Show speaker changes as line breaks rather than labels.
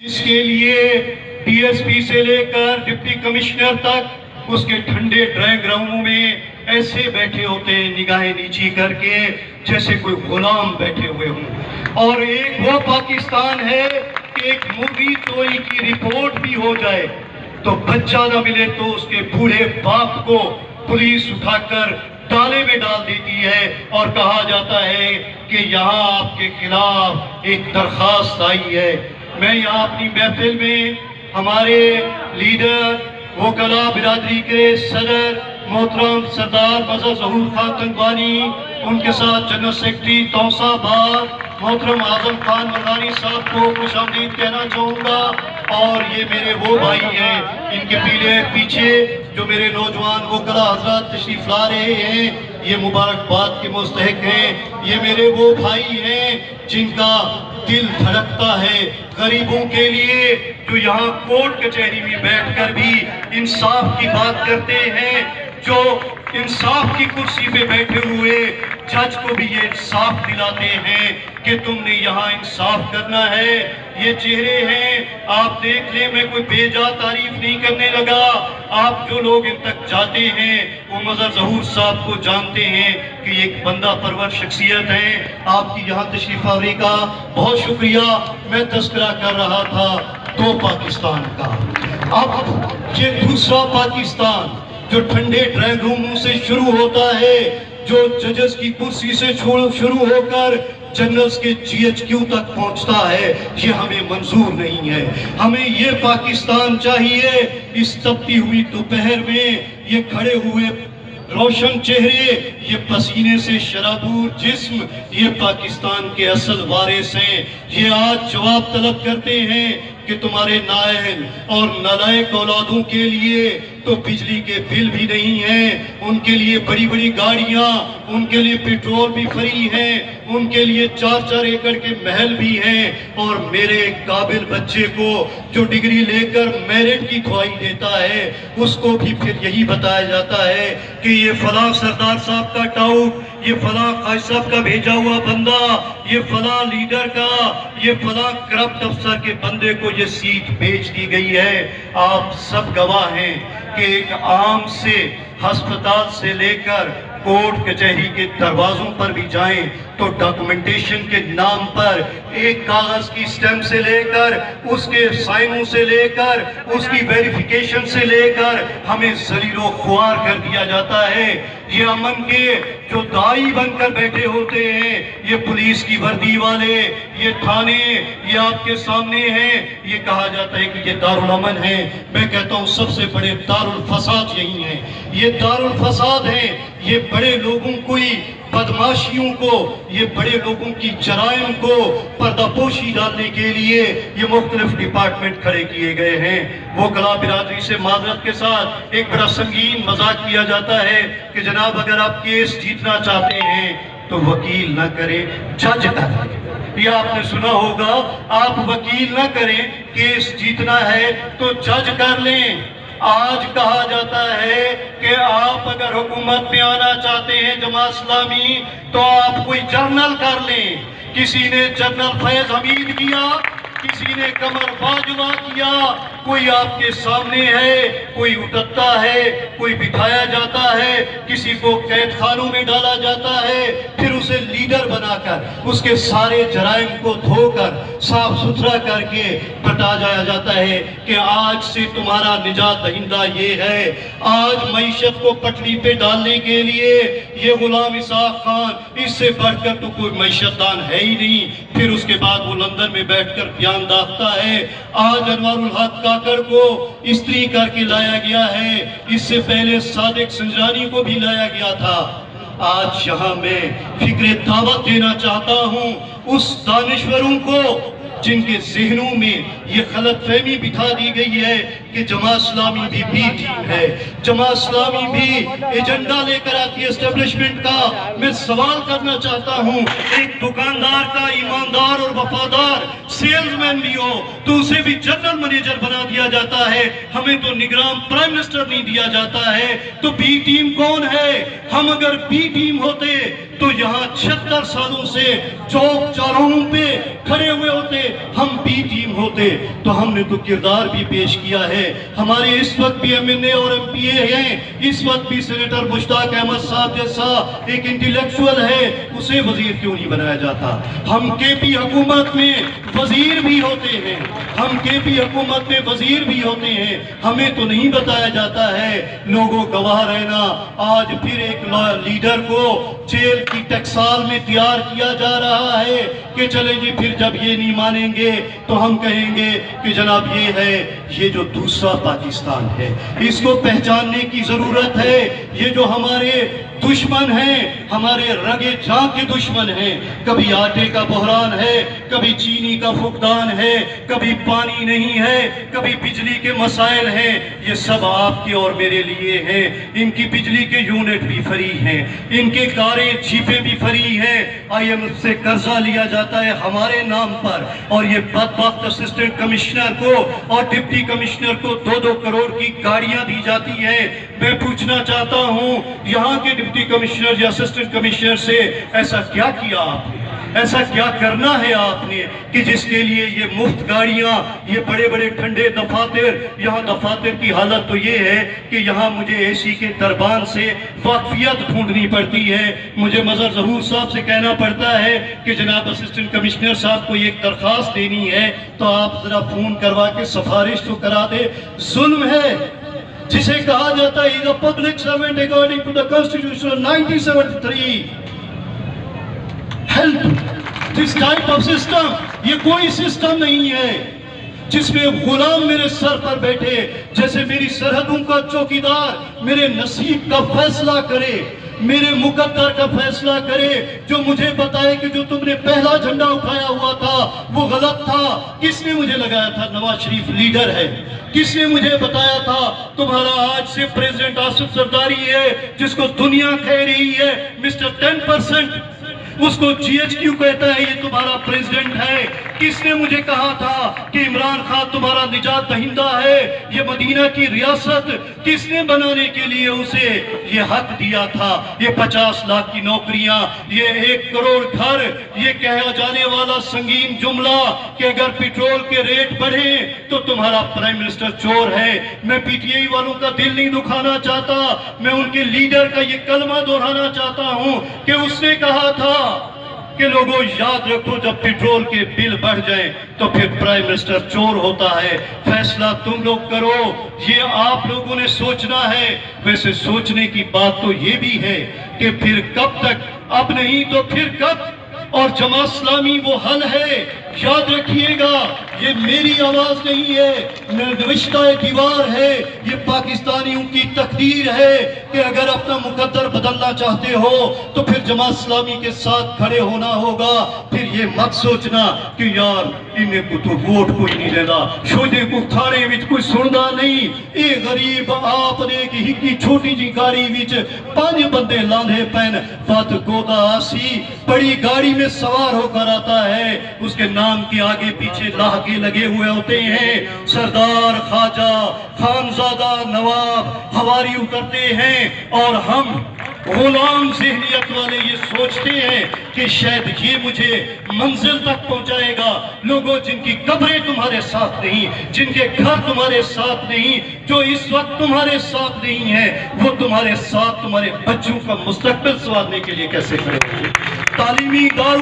جس کے لیے ڈی ایس پی سے لے کر ڈپٹی کمشنر تک اس کے ٹھنڈے ڈرائنگ روموں میں ایسے بیٹھے ہوتے ہیں نگاہیں نیچی کر کے جیسے کوئی غلام بیٹھے ہوئے ہوں. اور ایک وہ پاکستان ہے کہ ایک مرغی چوری کی رپورٹ بھی ہو جائے تو بچہ نہ ملے تو اس کے بوڑھے باپ کو پولیس اٹھا کر تالے میں ڈال دیتی ہے اور کہا جاتا ہے کہ یہاں آپ کے خلاف ایک درخواست آئی ہے. میں یہاں اپنی محفل میں ہمارے لیڈر وکلا برادری کے صدر محترم سردار مظہر ظہور خان تنگوانی، ان کے ساتھ جنرل سیکرٹری توسا بار محترم اعظم خان مردانی صاحب کو خوش آمدید کہنا چاہوں گا. اور یہ میرے وہ بھائی ہیں ان کے پیچھے جو میرے نوجوان وکلا حضرات تشریف لا رہے ہیں، یہ مبارکباد کے مستحق ہیں. یہ میرے وہ بھائی ہیں جن کا دل دھڑکتا ہے غریبوں کے لیے، جو یہاں کورٹ کچہری میں بیٹھ کر بھی انصاف کی بات کرتے ہیں، جو انصاف کی کرسی پہ بیٹھے ہوئے جج کو بھی یہ انصاف دلاتے ہیں کہ تم نے یہاں انصاف کرنا ہے. یہ چہرے ہیں، آپ دیکھ لیں، میں کوئی بے جا تعریف نہیں کرنے لگا. آپ جو لوگ ان تک جاتے ہیں وہ مظہر ظہور صاحب کو جانتے ہیں کہ یہ ایک بندہ پرور شخصیت ہیں. آپ کی یہاں تشریف آوری کا بہت شکریہ. میں تذکرہ کر رہا تھا دو پاکستان کا، اب یہ دوسرا پاکستان جو ٹھنڈے ڈرائنگ روموں سے شروع ہوتا ہے، جو ججز کی کرسی سے شروع ہو کر جنرلز کے جی ایچ کیو تک پہنچتا ہے، یہ ہمیں منظور نہیں ہے. ہمیں یہ پاکستان چاہیے. اس تپتی ہوئی دوپہر میں یہ کھڑے ہوئے روشن چہرے، یہ پسینے سے شرابور جسم، یہ پاکستان کے اصل وارث ہیں. یہ آج جواب طلب کرتے ہیں کہ تمہارے نااہل اور نالائق اولادوں کے لیے تو بجلی کے بل بھی نہیں ہیں، ان کے لیے بڑی بڑی گاڑیاں، ان کے لیے پیٹرول بھی فری ہیں، ان کے لیے 4-4 ایکڑ کے محل بھی ہیں. اور میرے قابل بچے کو جو ڈگری لے کر میرٹ کی دعائی دیتا ہے، اس کو بھی پھر یہی بتایا جاتا ہے کہ یہ فلاں سردار صاحب کا ٹاؤٹ، یہ فلاں قائد صاحب کا بھیجا ہوا بندہ، یہ فلاں لیڈر کا، یہ فلاں کرپٹ افسر کے بندے کو یہ سیٹ بیچ دی گئی ہے. آپ سب گواہ ہیں کہ ایک عام سے ہسپتال سے لے کر کورٹ کچہری کے دروازوں پر بھی جائیں تو ڈاکومنٹیشن کے نام پر ایک کاغذ کی سٹیمپ سے لے کر، اس کے سائنوں سے لے کر، اس کی ویریفیکیشن سے لے کر ہمیں ذلیل و خوار کر دیا جاتا ہے. یہ امن کے جو دائی بن کر بیٹھے ہوتے ہیں، یہ پولیس کی وردی والے، یہ تھانے، یہ آپ کے سامنے ہیں. یہ کہا جاتا ہے کہ یہ دارالامن ہے. میں کہتا ہوں سب سے بڑے دارالفساد یہی ہیں. یہ دارالفساد ہیں. یہ بڑے لوگوں کو، بدماشیوں کو، یہ بڑے لوگوں کی جرائم کو پردہ پوشی ڈالنے کے لیے یہ مختلف ڈپارٹمنٹ کھڑے کیے گئے ہیں. وکلا برادری سے معذرت کے ساتھ ایک بڑا سنگین مذاق کیا جاتا ہے کہ جناب اگر آپ کیس جیتنا چاہتے ہیں تو وکیل نہ کریں، جج کریں. یہ آپ نے سنا ہوگا، آپ وکیل نہ کریں، کیس جیتنا ہے تو جج کر لیں. آج کہا جاتا ہے کہ آپ اگر حکومت میں آنا چاہتے ہیں جماعت اسلامی تو آپ کوئی جرنل کر لیں. کسی نے جنرل فیض حمید کیا، کسی نے قمر باجوہ کیا. کوئی آپ کے سامنے ہے، کوئی اٹھتا ہے، کوئی بٹھایا جاتا ہے، کسی کو قید خانوں میں ڈالا جاتا ہے، پھر اسے لیڈر بنا کر اس کے سارے جرائم کو دھو کر صاف ستھرا کر کے بتا جایا جاتا ہے کہ آج سے تمہارا نجات دہندہ یہ ہے. آج معیشت کو پٹری پہ ڈالنے کے لیے یہ غلام اسحاق خان، اس سے بڑھ کر تو کوئی معیشت دان ہے ہی نہیں. پھر اس کے بعد وہ لندن میں بیٹھ کر بیان داغتا ہے. آج انوار الحق کاکڑ کو استری کر کے لایا گیا ہے، اس سے پہلے صادق سنجرانی کو بھی لایا گیا تھا. آج یہاں میں فکر دعوت دینا چاہتا ہوں اس دانشوروں کو جن کے ذہنوں میں یہ غلط فہمی بٹھا دی گئی ہے کہ جماعت اسلامی بھی بی ٹیم ہے، جماعت اسلامی بھی ایجنڈا لے کر آتی ہے اسٹیبلشمنٹ کا. میں سوال کرنا چاہتا ہوں، ایک دکاندار کا ایماندار اور وفادار سیلز مین بھی ہو تو اسے بھی جنرل منیجر بنا دیا جاتا ہے. ہمیں تو نگران پرائم منسٹر نہیں دیا جاتا ہے. تو بی ٹیم کون ہے؟ ہم اگر بی ٹیم ہوتے تو یہاں 76 سالوں سے چوک چوراہوں پہ کھڑے ہوئے ہوتے، ہم بی ٹیم ہوتے تو ہم نے تو کردار بھی پیش کیا ہے۔ ہمارے اس وقت بھی ایم این اے اور ایم پی اے ہیں، اس وقت بھی سینیٹر مشتاق احمد صاحب جیسا ایک انٹیلیکچوئل ہے، اسے وزیر کیوں نہیں بنایا جاتا؟ ہم کے پی حکومت میں وزیر بھی ہوتے ہیں، ہم کے پی حکومت میں وزیر بھی ہوتے ہیں، ہمیں تو نہیں بتایا جاتا ہے۔ لوگوں گواہ رہنا، آج پھر ایک لیڈر کو جیل کی ٹکسال میں تیار کیا جا رہا ہے کہ چلیں جی پھر جب یہ نہیں مانیں گے تو ہم کہیں گے کہ جناب یہ ہے، یہ جو دوسرا پاکستان ہے، اس کو پہچاننے کی ضرورت ہے۔ یہ جو ہمارے دشمن ہیں، ہمارے رگے جاں کے دشمن ہیں، کبھی آٹے کا بحران ہے، کبھی چینی کا فقدان ہے، کبھی پانی نہیں ہے، کبھی بجلی کے مسائل ہیں، یہ سب آپ کے اور میرے لیے ہیں۔ ان کی بجلی کے یونٹ بھی فری ہیں، ان کے کاریں جیپیں بھی فری ہیں، آئی ایم ایف سے قرضہ لیا جاتا ہے ہمارے نام پر، اور یہ بدبخت اسسٹنٹ کمشنر کو اور ڈپٹی کمشنر کو 2-2 کروڑ کی گاڑیاں دی جاتی ہیں۔ میں پوچھنا چاہتا ہوں یہاں کے ڈپٹی کمشنر یا اسسٹنٹ کمشنر سے ایسا کیا کیا آپ نے، ایسا کیا کرنا ہے آپ نے کہ جس کے لیے یہ مفت گاڑیاں، یہ بڑے بڑے ٹھنڈے دفاتر؟ یہاں دفاتر کی حالت تو یہ ہے کہ یہاں مجھے اے سی کے دربان سے واقفیت ڈھونڈنی پڑتی ہے، مجھے مظہر ظہور صاحب سے کہنا پڑتا ہے کہ جناب اسسٹنٹ کمشنر صاحب کو ایک درخواست دینی ہے تو آپ ذرا فون کروا کے سفارش تو کرا دے۔ ظلم ہے جسے کہا جاتا ہے he's a public servant according to the Constitution of 1973. Help this type of system. یہ کوئی سسٹم نہیں ہے جس میں غلام میرے سر پر بیٹھے، جیسے میری سرحدوں کا چوکیدار میرے نصیب کا فیصلہ کرے، میرے مقدر کا فیصلہ کرے، جو مجھے بتائے کہ جو تم نے پہلا جھنڈا اٹھایا ہوا تھا وہ غلط تھا۔ کس نے مجھے لگایا تھا نواز شریف لیڈر ہے؟ کس نے مجھے بتایا تھا تمہارا آج سے پریزیڈنٹ آصف زرداری ہے جس کو دنیا کہہ رہی ہے مسٹر 10%، اس کو جی ایچ کیو کہتا ہے یہ تمہارا پریزیڈنٹ ہے؟ کس نے مجھے کہا تھا کہ عمران خان تمہارا نجات دہندہ ہے؟ یہ مدینہ کی ریاست کس نے بنانے کے لیے اسے یہ حق دیا تھا؟ یہ 50 لاکھ کی نوکریاں، یہ 1 کروڑ گھر، یہ کہا جانے والا سنگین جملہ کہ اگر پیٹرول کے ریٹ بڑھیں تو تمہارا پرائم منسٹر چور ہے۔ میں پی ٹی آئی والوں کا دل نہیں دکھانا چاہتا، میں ان کے لیڈر کا یہ کلمہ دہرانا چاہتا ہوں کہ اس نے کہا تھا کہ لوگوں یاد رکھو جب پیٹرول کے بل بڑھ جائیں تو پھر پرائم منسٹر چور ہوتا ہے۔ فیصلہ تم لوگ کرو، یہ آپ لوگوں نے سوچنا ہے۔ ویسے سوچنے کی بات تو یہ بھی ہے کہ پھر کب تک، اب نہیں تو پھر کب؟ اور جماعت اسلامی وہ حل ہے، یاد رکھیے گا یہ میری آواز نہیں ہے، نوشتہ دیوار ہے، یہ پاکستانیوں کی تقدیر ہے کہ اگر اپنا مقدر بدلنا چاہتے ہو تو پھر جماعت اسلامی کے ساتھ کھڑے ہونا ہوگا۔ پھر یہ مت سوچنا کہ یار انہیں کو تو ووٹ کوئی نہیں دینا، شوجے کو تھانے وچ کوئی سندا نہیں، اے غریب آپ نے کی چھوٹی جی گاڑی وچ 5 بندے لاندھے پین فات گودا آسی بڑی گاڑی میں سوار ہو کر آتا ہے، اس کے نام کے آگے پیچھے لاہگے لگے ہوئے ہوتے ہیں، سردار، خواجہ، خانزادہ، نواب، ہواری اترتے ہیں، اور ہم غلام ذہنیت والے یہ سوچتے ہیں کہ شاید یہ مجھے منزل تک پہنچائے گا۔ لوگوں جن کی قبریں تمہارے ساتھ نہیں، جن کے گھر تمہارے ساتھ نہیں، جو اس وقت تمہارے ساتھ نہیں ہیں، وہ تمہارے ساتھ تمہارے بچوں کا مستقبل سنوارنے کے لیے کیسے کھڑے ہوں گے؟ تعلیمی اداروں